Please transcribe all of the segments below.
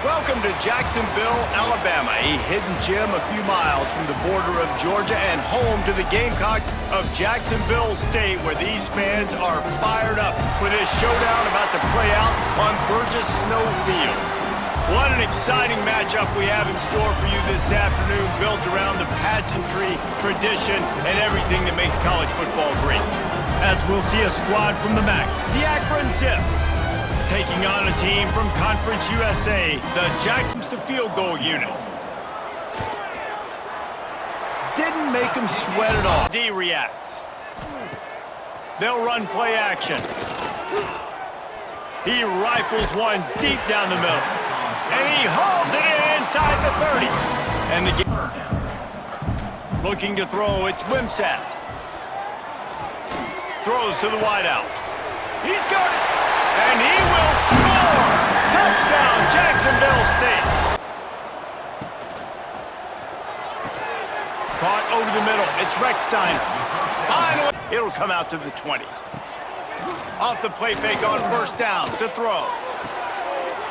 Welcome to Jacksonville, Alabama, a hidden gem a few miles from the border of Georgia and home to the Gamecocks of Jacksonville State, where these fans are fired up for this showdown about to play out on Burgess Snow Field. What an exciting matchup we have in store for you this afternoon, built around the pageantry, tradition, and everything that makes college football great. As we'll see a squad from the MAC, the Akron Zips, taking on a team from Conference USA, the Jackson's the field goal unit. Didn't make him sweat at all. D reacts. They'll run play action. He rifles one deep down the middle. And he hauls it in inside the 30. And the game looking to throw, it's Wimsatt. Throws to the wideout. He's got it. And he will score! Touchdown, Jacksonville State! Caught over the middle. It's Recksteiner. Finally, it'll come out to the 20. Off the play fake on first down to throw.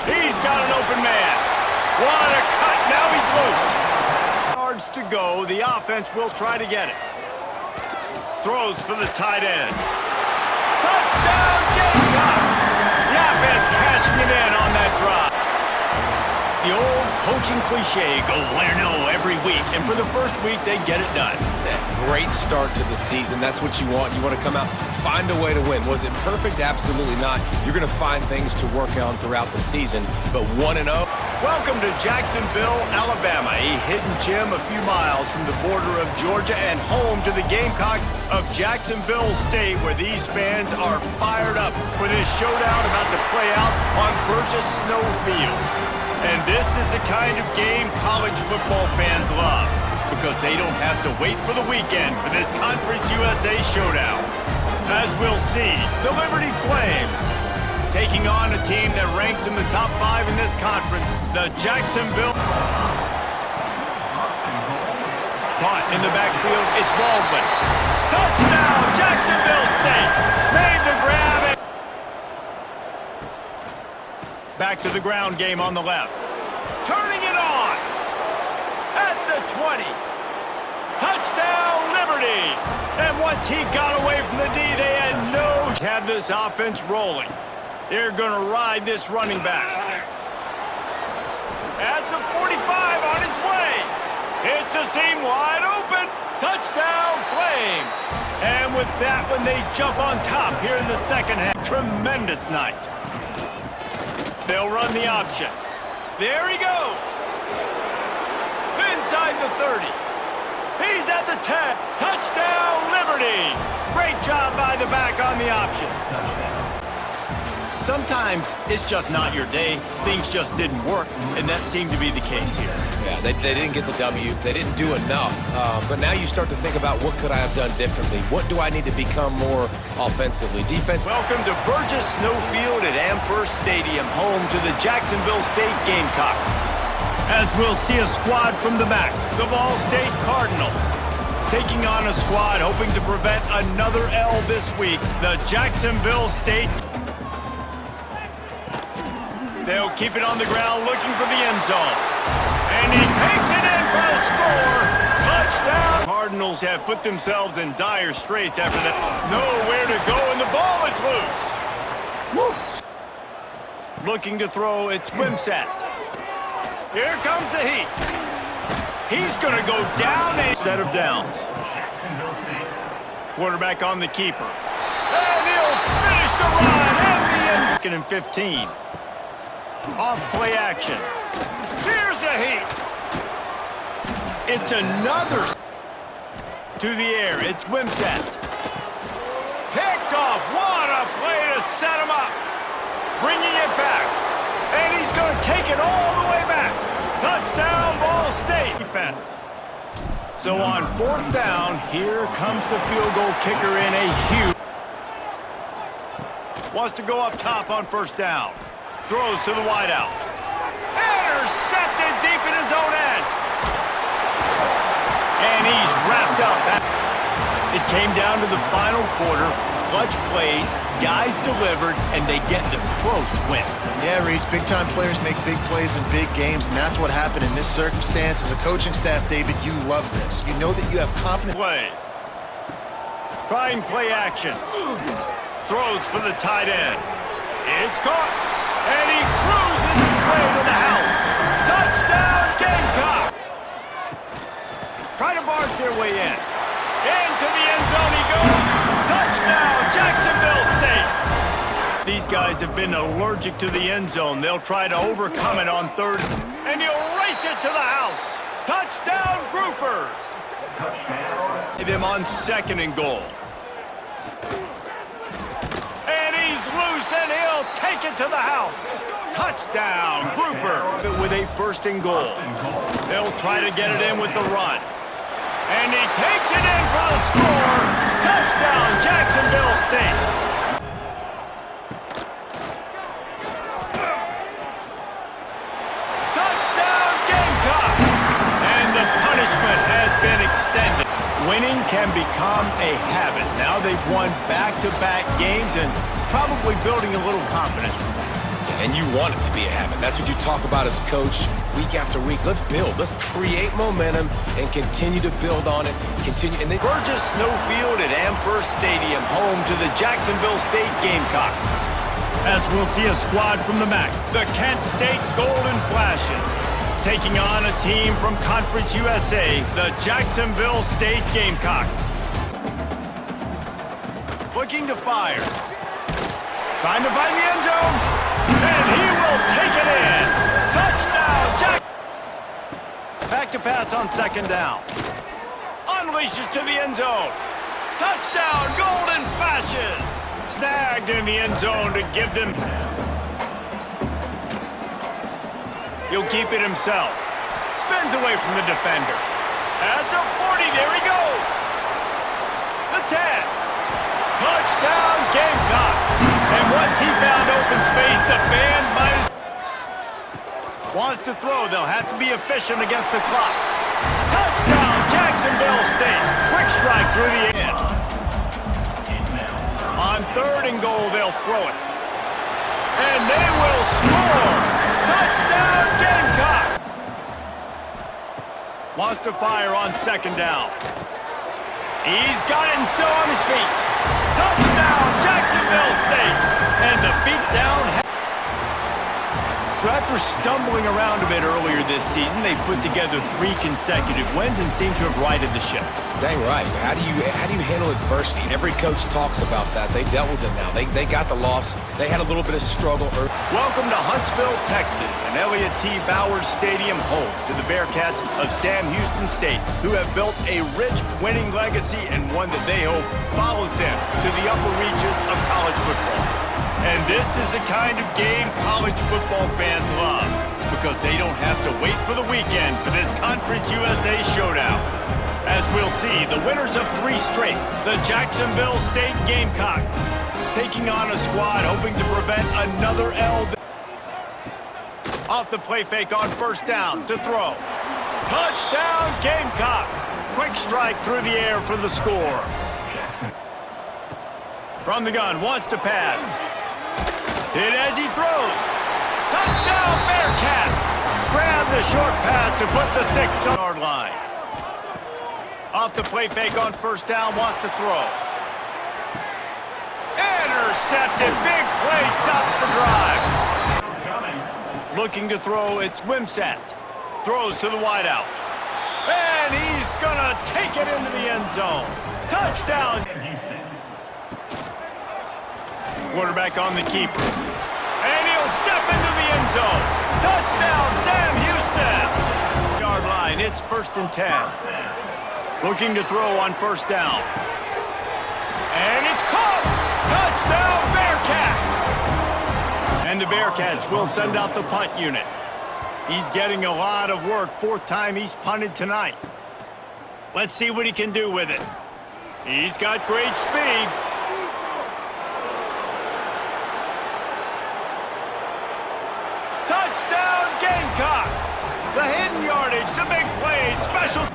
He's got an open man. What a cut. Now he's loose. Yards to go. The offense will try to get it. Throws for the tight end. Touchdown, Gamecocks! The offense cashing it in on that drive. The old coaching cliche, go win or no every week. And for the first week, they get it done. Great start to the season. That's what you want. You want to come out, find a way to win. Was it perfect? Absolutely not. You're going to find things to work on throughout the season. But 1-0. Welcome to Jacksonville, Alabama, a hidden gem a few miles from the border of Georgia and home to the Gamecocks of Jacksonville State, where these fans are fired up for this showdown about to play out on Burgess Snow Field. And this is the kind of game college football fans love, because they don't have to wait for the weekend for this Conference USA showdown. As we'll see, the Liberty Flames taking on a team that ranks in the top 5 in this conference, the Jacksonville. Caught in the backfield, it's Baldwin. Touchdown, Jacksonville State! Made the grab. Back to the ground game on the left. Turning it on! At the 20. Touchdown, Liberty! And once he got away from the D, they had no... Have this offense rolling. They're going to ride this running back. At the 45 on his way. It's a seam wide open. Touchdown, Flames. And with that one, they jump on top here in the second half. Tremendous night. They'll run the option. There he goes. Inside the 30. He's at the 10. Touchdown, Liberty. Great job by the back on the option. Sometimes it's just not your day. Things just didn't work, and that seemed to be the case here. Yeah, they didn't get the W. They didn't do enough. But now you start to think about, what could I have done differently? What do I need to become more offensively? Defense. Welcome to Burgess Snow Field at Amherst Stadium, home to the Jacksonville State Gamecocks. As we'll see a squad from the MAC, the Ball State Cardinals, taking on a squad hoping to prevent another L this week, the Jacksonville State. They'll keep it on the ground looking for the end zone. And he takes it in for a score. Touchdown. Cardinals have put themselves in dire straits after that. Nowhere to go, and the ball is loose. Woo. Looking to throw, it's Wimsatt. Here comes the heat. He's going to go down a set of downs. Quarterback on the keeper. And he'll finish the run and the end. Second and 15. Off play action. Here's a heat. It's another to the air. It's Wimsatt. Picked off. What a play to set him up. Bringing it back. And he's going to take it all the way back. Touchdown, Ball State defense. So on 4th down, here comes the field goal kicker in a huge. Wants to go up top on 1st down. Throws to the wideout. Intercepted deep in his own end. And he's wrapped up. It came down to the final quarter. clutch plays, guys delivered, and they get the close win. Yeah, Reese, big-time players make big plays in big games, and that's what happened in this circumstance. As a coaching staff, David, you love this. You know that you have confidence. Play. Trying play action. Throws for the tight end. It's caught, and he cruises his way to the house. Touchdown, Gamecock! Try to barge their way in. Into the end zone he goes. Touchdown, Jacksonville State! These guys have been allergic to the end zone. They'll try to overcome it on third, and he'll race it to the house. Touchdown, Groupers! Them on second and goal. And he's loose, and he'll take it to the house. Touchdown, Groupers! With a first and goal. They'll try to get it in with the run. And he takes it in for the score. Touchdown, Jacksonville State. Touchdown, Gamecocks. And the punishment has been extended. Winning can become a habit. Now they've won back-to-back games and probably building a little confidence from that. And you want it to be a habit. That's what you talk about as a coach week after week. Let's build. Let's create momentum and continue to build on it. And then Burgess Snowfield at Amherst Stadium, home to the Jacksonville State Gamecocks. As we'll see a squad from the MAC, the Kent State Golden Flashes, taking on a team from Conference USA, the Jacksonville State Gamecocks. Looking to fire. Trying to find the end zone. And he will take it in. Touchdown, Jack. Back to pass on second down. Unleashes to the end zone. Touchdown, Golden Flashes. Snagged in the end zone to give them. He'll keep it himself. Spins away from the defender. At the 40, there he goes. The 10. Touchdown, Gamecocks. And once he found open space, the band might wants to throw. They'll have to be efficient against the clock. Touchdown, Jacksonville State. Quick strike through the end. On third and goal, they'll throw it. And they will score. Touchdown, Gamecock. Wants to fire on second down. He's got it and still on his feet. Touchdown, Jacksonville State! And the beatdown. So after stumbling around a bit earlier this season, they've put together 3 consecutive wins and seem to have righted the ship. dang right. How do you handle adversity? Every coach talks about that. They dealt with it now. They got the loss. They had a little bit of struggle early. Welcome to Huntsville, Texas, and Elliott T. Bowers Stadium, home to the Bearcats of Sam Houston State, who have built a rich winning legacy and one that they hope follows them to the upper reaches of college football. And this is the kind of game college football fans love, because they don't have to wait for the weekend for this Conference USA showdown. As we'll see, the winners of 3 straight, the Jacksonville State Gamecocks, taking on a squad hoping to prevent another L. Off the play fake on first down to throw. Touchdown, Gamecocks! Quick strike through the air for the score. From the gun, wants to pass. Hit as he throws. Touchdown, Bearcats! Grab the short pass to put the 6-yard line. Off the play fake on first down, wants to throw. Intercepted, big play, stops the drive. Looking to throw, it's Wimsatt. Throws to the wideout. And he's gonna take it into the end zone. Touchdown. Quarterback on the keeper. And he'll step into the end zone. Touchdown, Sam Houston. Yard line, it's 1st and 10. Looking to throw on first down. And it's caught! Touchdown, Bearcats! And the Bearcats will send out the punt unit. He's getting a lot of work. 4th time he's punted tonight. Let's see what he can do with it. He's got great speed. Touchdown, Gamecocks! The hidden yardage, the big play, special.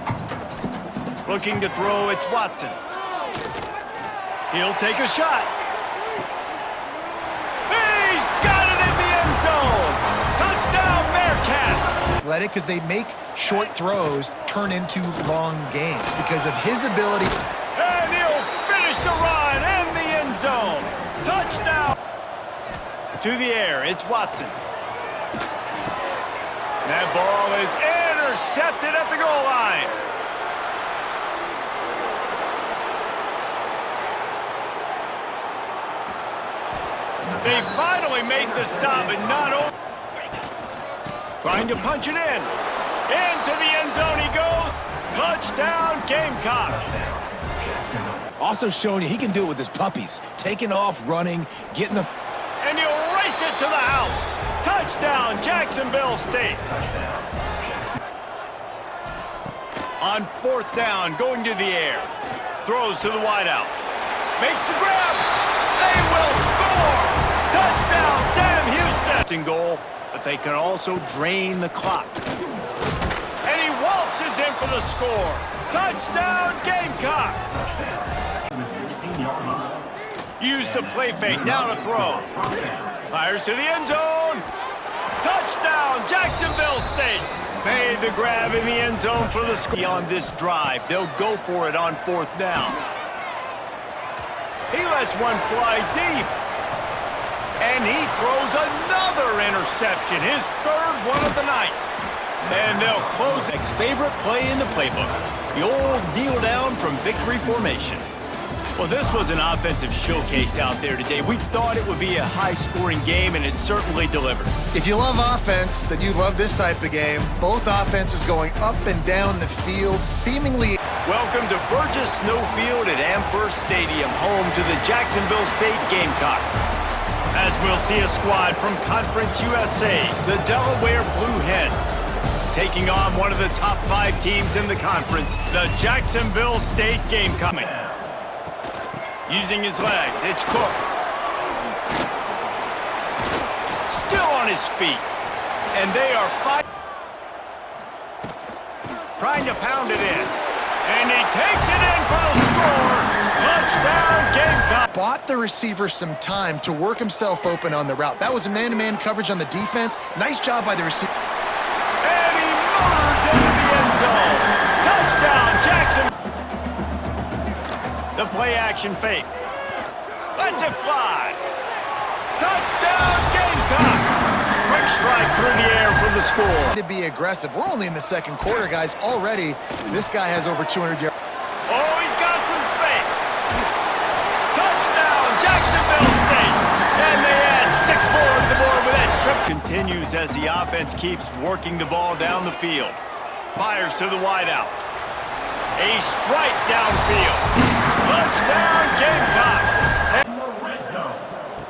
Looking to throw, it's Watson. He'll take a shot. He's got it in the end zone. Touchdown, Bearcats. Athletic, because they make short throws turn into long games because of his ability. And he'll finish the run in the end zone. Touchdown. To the air, it's Watson. That ball is intercepted at the goal line. They finally made the stop and not over. Trying to punch it in. Into the end zone he goes. Touchdown, Gamecocks. Also showing you he can do it with his puppies. Taking off, running, getting the... And he'll race it to the house. Touchdown, Jacksonville State. On fourth down, going to the air. Throws to the wideout. Makes the grab. They will score. Touchdown, Sam Houston. Goal, but they can also drain the clock. And he waltzes in for the score. Touchdown, Gamecocks. Use the play fake, now to throw. Fires to the end zone. Touchdown, Jacksonville State. Made the grab in the end zone for the score. On this drive, they'll go for it on fourth down. He lets one fly deep. And he throws another interception, his third one of the night. And they'll close next favorite play in the playbook. The old kneel down from victory formation. Well, this was an offensive showcase out there today. We thought it would be a high-scoring game, and it certainly delivered. If you love offense, then you love this type of game. Both offenses going up and down the field, seemingly... Welcome to Burgess Snowfield at Amherst Stadium, home to the Jacksonville State Gamecocks. As we'll see a squad from Conference USA, the Delaware Blue Hens, taking on one of the top 5 teams in the conference, the Jacksonville State Gamecocks. Using his legs, it's Cook. Still on his feet. And they are fighting. Trying to pound it in. And he takes it in for the score. Touchdown, Gamecock. Bought the receiver some time to work himself open on the route. That was a man-to-man coverage on the defense. Nice job by the receiver. And he motors into the end zone. Touchdown, Jackson. The play-action fake. Lets it fly. Touchdown, Gamecocks. Quick strike through the air for the score. To be aggressive. We're only in the second quarter, guys. Already, this guy has over 200 yards. Oh, he's got some space. Touchdown, Jacksonville State. And they add 6 more to the board with that trip. Continues as the offense keeps working the ball down the field. Fires to the wideout. A strike downfield. Touchdown, Gamecocks.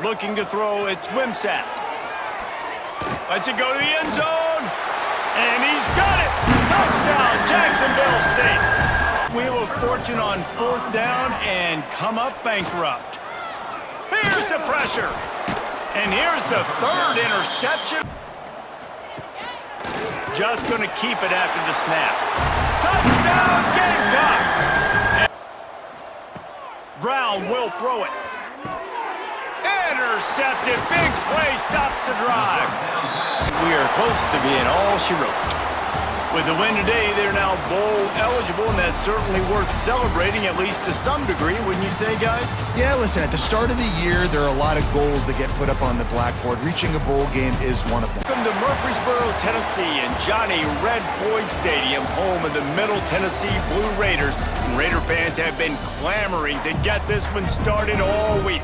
Looking to throw, it's Wimsatt. Lets it go to the end zone. And he's got it. Touchdown, Jacksonville State. Wheel of Fortune on fourth down and come up bankrupt. Here's the pressure. And here's the third interception. Just going to keep it after the snap. Touchdown, Gamecocks. Brown will throw it. Intercepted. Big play stops the drive. We are close to being all she wrote. With the win today, they're now bowl eligible, and that's certainly worth celebrating, at least to some degree, wouldn't you say, guys? Yeah, listen, at the start of the year, there are a lot of goals that get put up on the blackboard. Reaching a bowl game is one of them. Welcome to Murfreesboro, Tennessee, and Johnny Red Floyd Stadium, home of the Middle Tennessee Blue Raiders. And Raider fans have been clamoring to get this one started all week.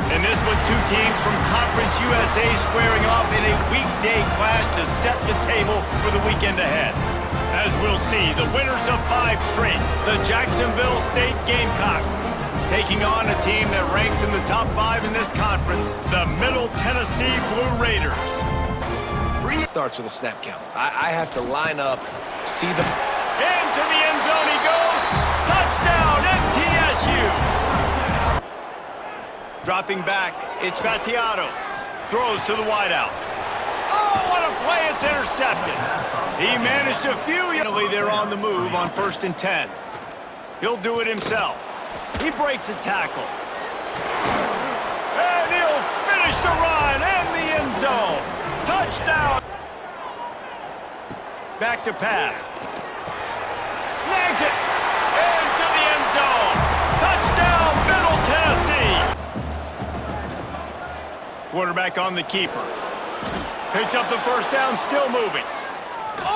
And this one, 2 teams from Conference USA squaring off in a weekday clash to set the table for the weekend ahead. As we'll see, the winners of 5 straight, the Jacksonville State Gamecocks, taking on a team that ranks in the top 5 in this conference, the Middle Tennessee Blue Raiders. Starts with a snap count. I have to line up, see the... Into the end zone he goes. Touchdown, MTSU. Dropping back, it's Battiato. Throws to the wideout. Oh, what a play, it's intercepted. He managed to They're on the move on 1st and 10. He'll do it himself. He breaks a tackle. And he'll finish the run and the end zone. Touchdown. Back to pass. Snags it. Into the end zone. Touchdown, Middle Tennessee. Quarterback on the keeper. Picks up the first down, still moving.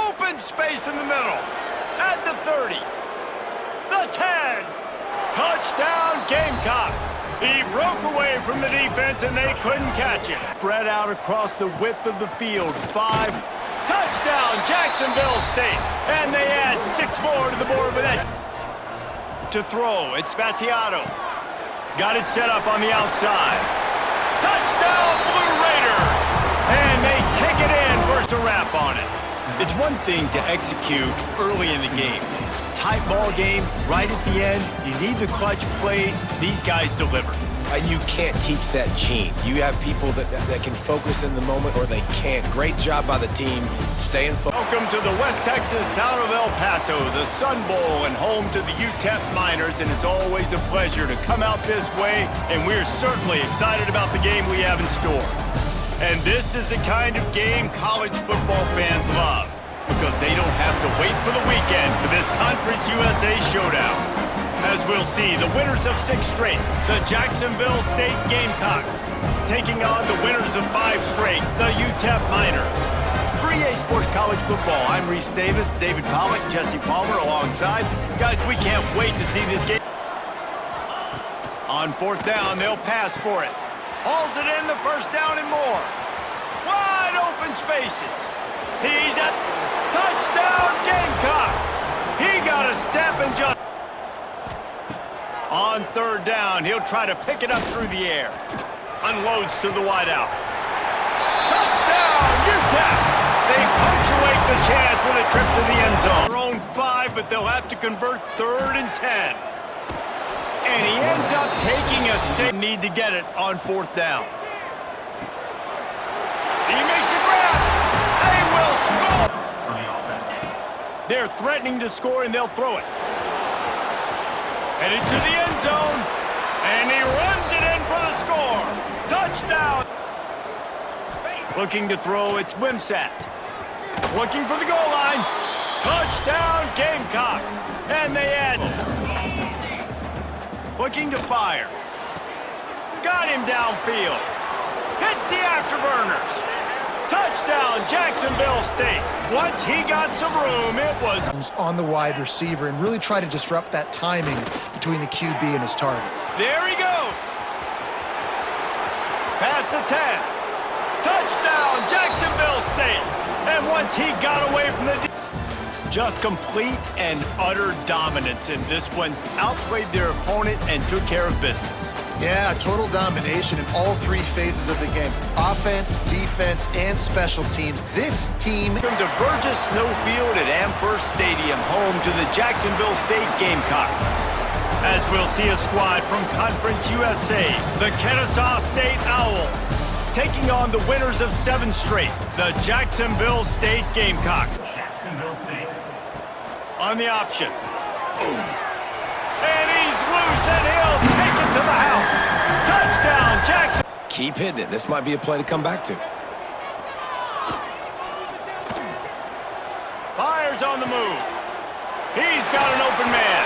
Open space in the middle. At the 30. The 10. Touchdown, Gamecocks. He broke away from the defense and they couldn't catch him. Spread out across the width of the field. 5. Touchdown, Jacksonville State. And they add 6 more to the board with that. To throw, it's Battiato. Got it set up on the outside. Touchdown, Blue Raiders. And they take it in, first a wrap on it. It's one thing to execute early in the game. Tight ball game, right at the end. You need the clutch plays. These guys deliver. And you can't teach that gene. You have people that can focus in the moment or they can't. Great job by the team staying focused. Welcome to the West Texas town of El Paso, the Sun Bowl and home to the UTEP Miners, and it's always a pleasure to come out this way, and we're certainly excited about the game we have in store. And this is the kind of game college football fans love, because they don't have to wait for the weekend for this Conference USA showdown. As we'll see, the winners of 6 straight, the Jacksonville State Gamecocks, taking on the winners of 5 straight, the UTEP Miners. For EA Sports College Football, I'm Reese Davis, David Pollack, Jesse Palmer alongside. Guys, we can't wait to see this game. On 4th down, they'll pass for it. Hauls it in, the first down and more. Wide open spaces. He's at touchdown, Gamecocks. He got a step and just. On 3rd down, he'll try to pick it up through the air. Unloads to the wideout. Touchdown, UTEP! They punctuate the chance with a trip to the end zone. Their own 5, but they'll have to convert 3rd and 10. And he ends up taking a safe. Need to get it on 4th down. He makes a grab. They will score. They're threatening to score, and they'll throw it. Headed to the end zone, and he runs it in for the score. Touchdown. Looking to throw, it's Wimsatt. Looking for the goal line. Touchdown, Gamecocks. And they add. Looking to fire. Got him downfield. Hits the afterburners. Touchdown, Jacksonville State. Once he got some room, it was on the wide receiver and really try to disrupt that timing between the QB and his target. There he goes. Past the 10. Touchdown, Jacksonville State. And once he got away from the just complete and utter dominance in this one. Outplayed their opponent and took care of business. Yeah, total domination in all 3 phases of the game. Offense, defense, and special teams. This team. From to Burgess Snowfield at Amherst Stadium, home to the Jacksonville State Gamecocks. As we'll see a squad from Conference USA, the Kennesaw State Owls, taking on the winners of 7 straight, the Jacksonville State Gamecocks. Jacksonville State. On the option. And he's loose, and he'll take it to the house. Touchdown, Jackson. Keep hitting it. This might be a play to come back to. Fires on the move. He's got an open man,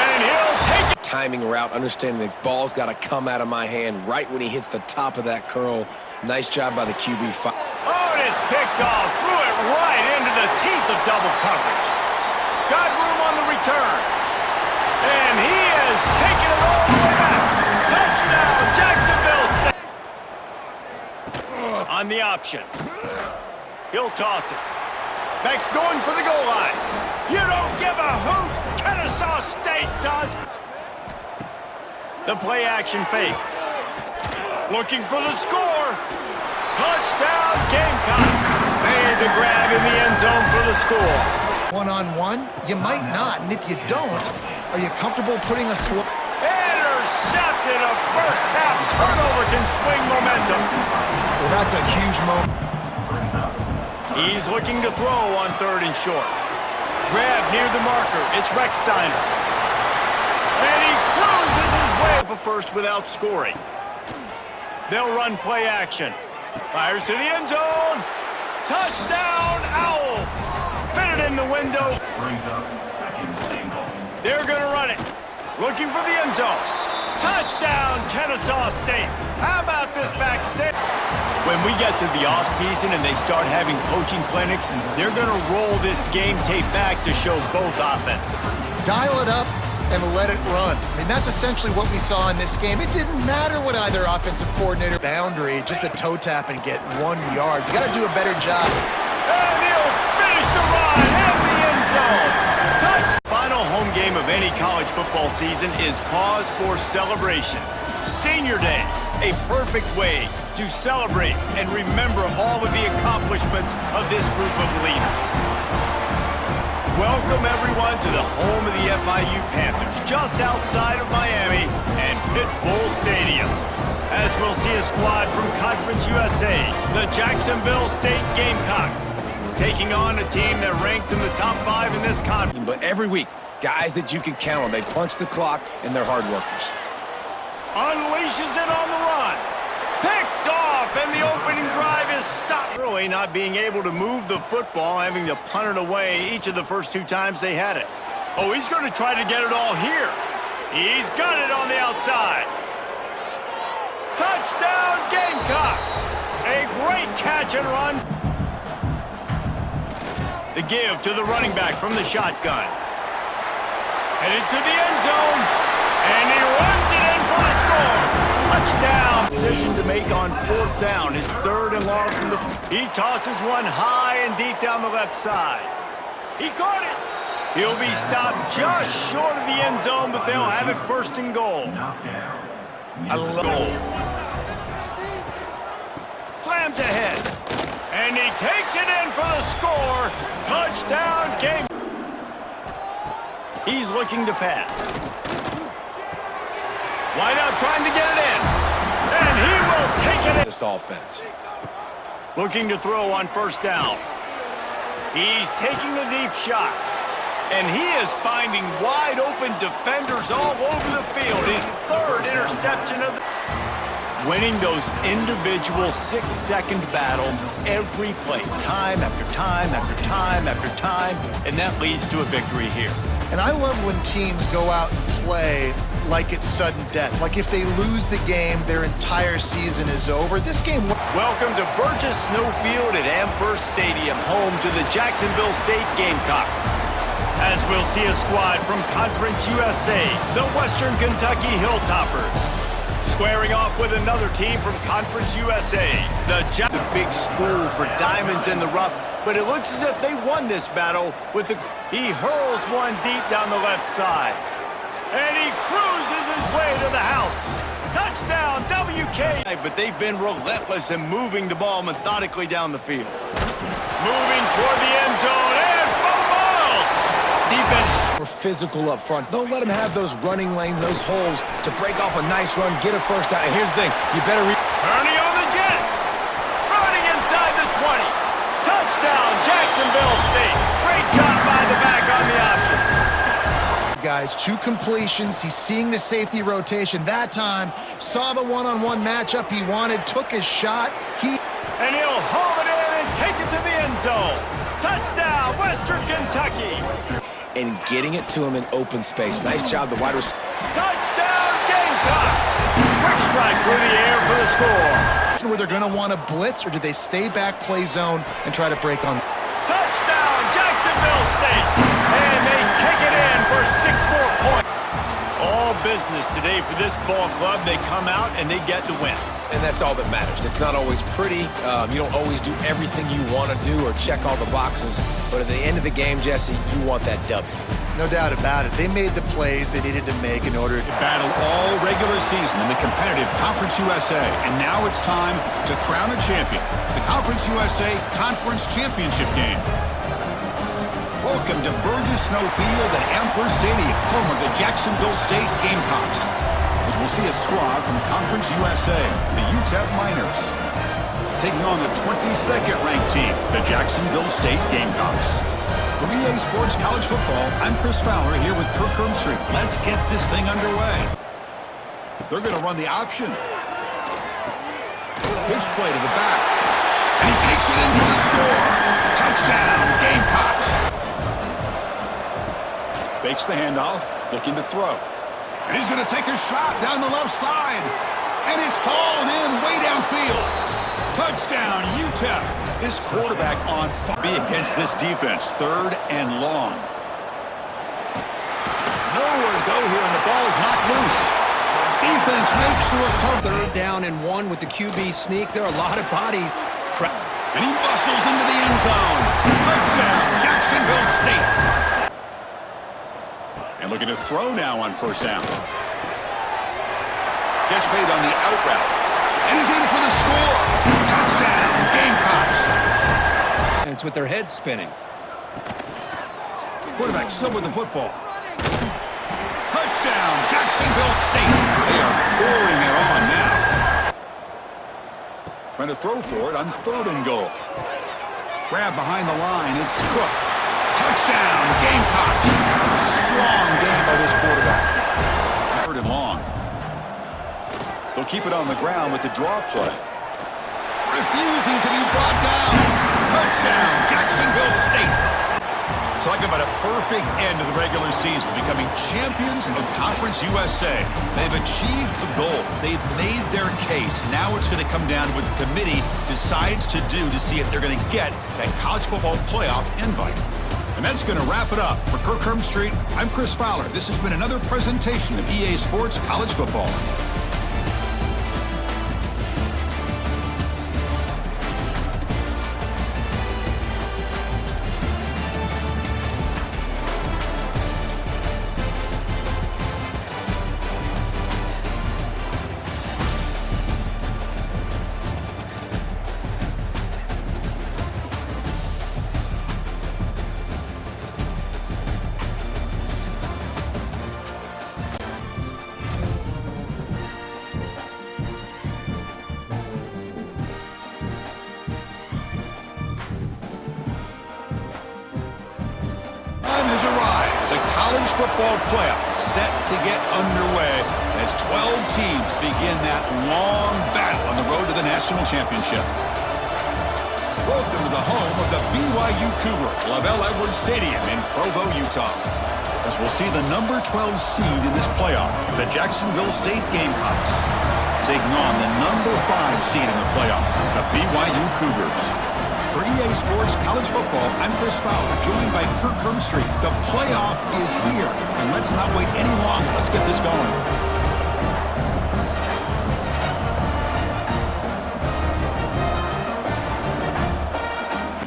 and he'll take it. Timing route, understanding the ball's got to come out of my hand right when he hits the top of that curl. Nice job by the QB. Oh, and it's picked off. Threw it right into the teeth of double coverage. Got room on the return. And he has taken it all the way back. Touchdown, Jacksonville State. On the option. He'll toss it. Max going for the goal line. You don't give a hoot. Kennesaw State does. The play action fake. Looking for the score. Touchdown, Gamecocks. Made the grab in the end zone for the score. One-on-one, you might not, and if you don't, are you comfortable putting a slow... Intercepted. A first half turnover can swing momentum. Well, that's a huge moment. He's looking to throw on 3rd and short. Grab near the marker. It's Rex Steiner. And he cruises away a first without scoring. They'll run play action. Fires to the end zone. Touchdown, Owls. Fit it in the window. They're going to run it. Looking for the end zone. Touchdown, Kennesaw State. How about this backstage? When we get to the offseason and they start having coaching clinics, they're going to roll this game tape back to show both offenses. Dial it up and let it run. I mean, that's essentially what we saw in this game. It didn't matter what either offensive coordinator boundary, just a toe tap and get 1 yard. You got to do a better job. And he'll finish the run in the end zone. Touch. Final home game of any college football season is cause for celebration. Senior Day, a perfect way to celebrate and remember all of the accomplishments of this group of leaders. Welcome, everyone, to the home of the FIU Panthers, just outside of Miami and Pit Bull Stadium. As we'll see a squad from Conference USA, the Jacksonville State Gamecocks, taking on a team that ranks in the top 5 in this conference. But every week, guys that you can count on. They punch the clock, and they're hard workers. Unleashes it on the run. Picked off, and the opening drive is stopped. Really not being able to move the football, having to punt it away each of the first 2 times they had it. Oh, he's going to try to get it all here. He's got it on the outside. Touchdown, Gamecocks! A great catch and run. The give to the running back from the shotgun. Headed to the end zone, and he runs it in for the score. Touchdown. Decision to make on 4th down. His 3rd and long from the... He tosses one high and deep down the left side. He caught it. He'll be stopped just short of the end zone, but they'll have it 1st and goal. I love goal. Slams ahead. And he takes it in for the score. Touchdown, game. He's looking to pass. Wide out trying to get it in. And he will take it in. This offense. Looking to throw on 1st down. He's taking the deep shot. And he is finding wide open defenders all over the field. His 3rd interception of the... Winning those individual 6-second battles every play, time after time after time after time, and that leads to a victory here. And I love when teams go out and play like it's sudden death. Like if they lose the game, their entire season is over. This game... Welcome to Burgess Snowfield at Amherst Stadium, home to the Jacksonville State Gamecocks. As we'll see a squad from Conference USA, the Western Kentucky Hilltoppers. Squaring off with another team from Conference USA, the big school for diamonds in the rough, but it looks as if they won this battle with the... He hurls one deep down the left side, and he cruises his way to the house. Touchdown, WK! But they've been relentless in moving the ball methodically down the field. Moving toward the end zone, and fumble! Defense... We're physical up front. Don't let them have those running lanes, those holes to break off a nice run, get a 1st down. And here's the thing, you better... Turning on the Jets! Running inside the 20. Touchdown, Jacksonville State. Great job by the back on the option. Guys, 2 completions. He's seeing the safety rotation. That time, saw the one-on-one matchup he wanted, took his shot. And he'll haul it in and take it to the end zone. Touchdown, Western Kentucky. And getting it to him in open space. Nice job, the wide receiver. Touchdown, Gamecocks! Quick strike through the air for the score. Where they're going to want to blitz, or do they stay back, play zone, and try to break on? Touchdown, Jacksonville State! And they take it in for 6 more points. All business today for this ball club. They come out and they get the win. And that's all that matters. It's not always pretty. You don't always do everything you want to do or check all the boxes. But at the end of the game, Jesse, you want that W. No doubt about it. They made the plays they needed to make in order to battle all regular season in the competitive Conference USA. And now it's time to crown a champion. The Conference USA Conference Championship game. Welcome to Burgess Snowfield at Amherst Stadium, home of the Jacksonville State Gamecocks. As we'll see a squad from Conference USA, the UTEP Miners, taking on the 22nd ranked team, the Jacksonville State Gamecocks. From EA Sports College Football, I'm Chris Fowler here with Kirk Hermstreet. Let's get this thing underway. They're going to run the option. Pitch play to the back. And he takes it in for the score. Touchdown, Gamecocks. Fakes the handoff, looking to throw. And he's going to take a shot down the left side. And it's hauled in way downfield. Touchdown, UTEP. This quarterback on fire. Be against this defense, 3rd and long. Nowhere to go here, and the ball is knocked loose. Defense makes the recovery. 3rd down and 1 with the QB sneak. There are a lot of bodies. And he muscles into the end zone. Touchdown, Jacksonville State. And looking to throw now on 1st down. Catch made on the out route. And he's in for the score. Touchdown, Gamecocks. And it's with their head spinning. Quarterback still with the football. Touchdown, Jacksonville State. They are pouring it on now. Trying to throw for it on 3rd and goal. Grab behind the line. It's Cook. Touchdown, Gamecocks. Strong game by this quarterback. 3rd and long. They'll keep it on the ground with the draw play. Refusing to be brought down. Touchdown, Jacksonville State. Talk about a perfect end to the regular season, becoming champions of Conference USA. They've achieved the goal. They've made their case. Now it's going to come down to what the committee decides to do to see if they're going to get that college football playoff invite. And that's going to wrap it up. For Kirk Street, I'm Chris Fowler. This has been another presentation of EA Sports College Football. College football playoff set to get underway as 12 teams begin that long battle on the road to the national championship. Welcome to the home of the BYU Cougars, Lavelle Edwards Stadium in Provo, Utah. As we'll see the number 12 seed in this playoff, the Jacksonville State Gamecocks, taking on the number 5 seed in the playoff, the BYU Cougars. For EA Sports College Football, I'm Chris Fowler, joined by Kirk Street. The playoff is here, and let's not wait any longer. Let's get this going.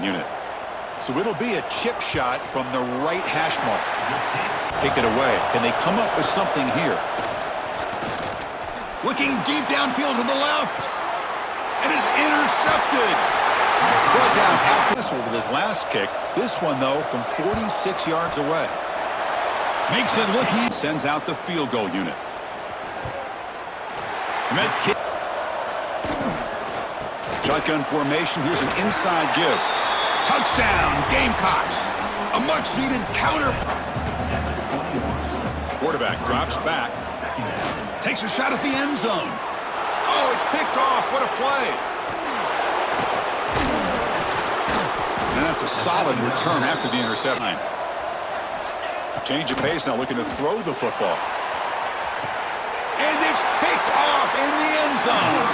Unit. So it'll be a chip shot from the right hash mark. Kick it away. Can they come up with something here? Looking deep downfield to the left. And is intercepted. Brought down after this one with his last kick. This one, though, from 46 yards away. Makes it look easy. Sends out the field goal unit. Met kick. Shotgun formation. Here's an inside give. Touchdown, Gamecocks. A much-needed counter. Quarterback drops back. Takes a shot at the end zone. Oh, it's picked off. What a play. And that's a solid return after the interception. Change of pace now, looking to throw the football. And it's picked off in the end zone.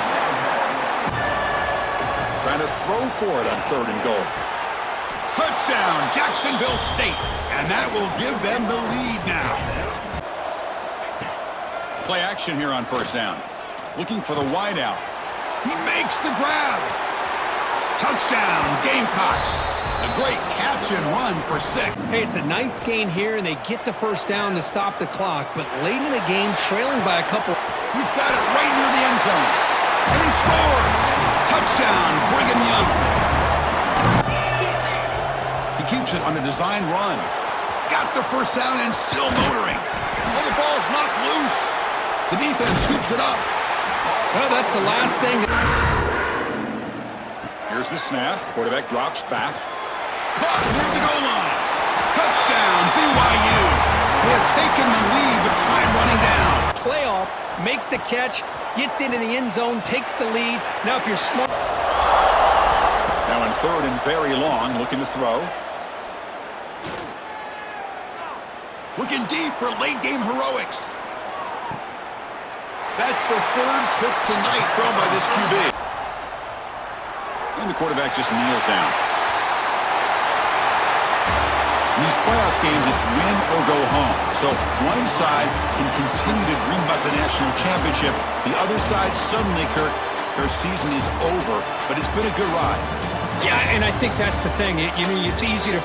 Trying to throw for it on 3rd and goal. Touchdown, Jacksonville State. And that will give them the lead now. Play action here on 1st down. Looking for the wideout. He makes the grab. Touchdown, Gamecocks. A great catch and run for 6. Hey, it's a nice gain here, and they get the 1st down to stop the clock. But late in the game, trailing by a couple. He's got it right near the end zone. And he scores. Touchdown, Brigham Young. He keeps it on a design run. He's got the 1st down and still motoring. Oh, the ball's knocked loose. The defense scoops it up. Well, that's the last thing. Here's the snap. Quarterback drops back. Caught near the goal line. Touchdown, BYU. They have taken the lead with time running down. playoff, makes the catch, gets into the end zone, takes the lead. Now, if you're smart... Now in third and very long, looking to throw. Looking deep for late-game heroics. That's the third pick tonight thrown by this QB. And the quarterback just kneels down. In these playoff games, it's win or go home. So one side can continue to dream about the national championship. The other side suddenly, Kirk, their season is over. But it's been a good ride. Yeah, and I think that's the thing. It's easy to